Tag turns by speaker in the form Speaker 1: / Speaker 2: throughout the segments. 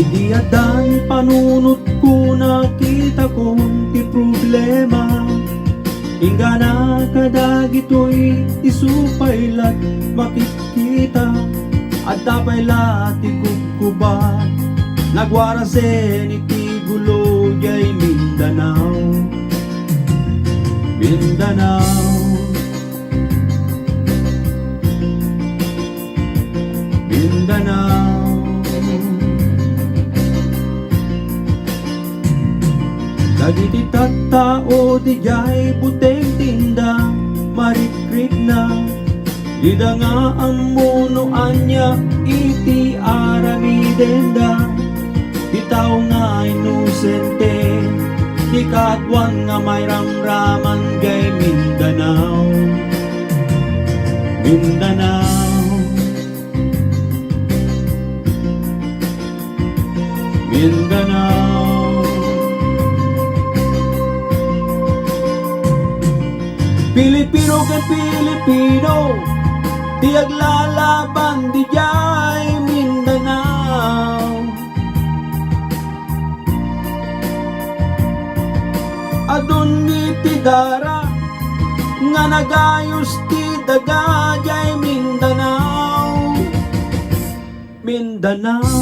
Speaker 1: Idi adan panunot ko nakita kong ti problema. Ingana kadagito'y isupaylat makikita. At tapayla ti kukubat nagwarasen iti gulo jay Mindanao. Mindanao, Mindanao. Dagiti tattao ti jay puteng tinda marikrip na. Dida nga ang munuan niya iti aramidenda. Di tao nga inosente, di katwan nga may ramraman gay Mindanao. Mindanao, Mindanao. Pilipino kay Pilipino, di aglalaban di jay Mindanao. Adun ni ti dara nga nagayos ti daga jay Mindanao. Mindanao,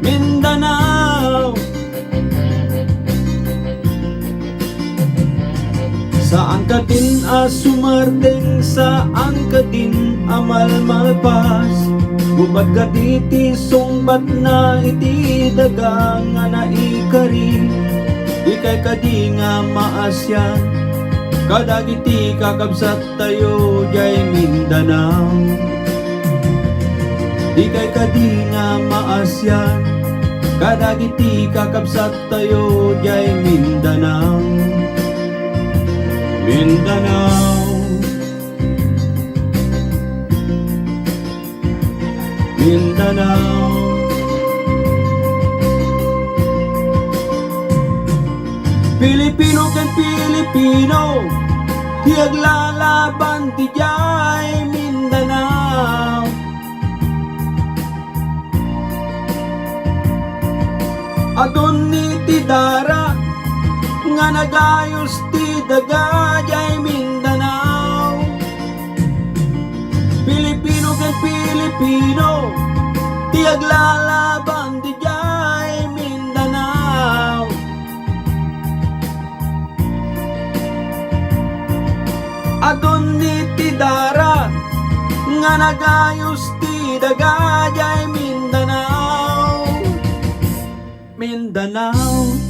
Speaker 1: Mindanao. Saan ka din sumardeng, saan ka din amalmalpas. Gubad ka diti sungbat na iti daga nga naikari. Ikay ka di nga maasyan, kadagiti kakabsat tayo jay Mindanao. Ikay ka di nga maasyan, kadagiti kakabsat tayo jay Mindanao. Mindanao, Mindanao. Pilipino kay Pilipino, di aglalaban ti jay Mindanao. Adun ni ti dara nga nagayos ti daga jay Mindanao. Pilipino kay Pilipino, di aglalaban ti jay Mindanao. Adun ni ti dara nga nagayos ti daga jay Mindanao. Mindanao.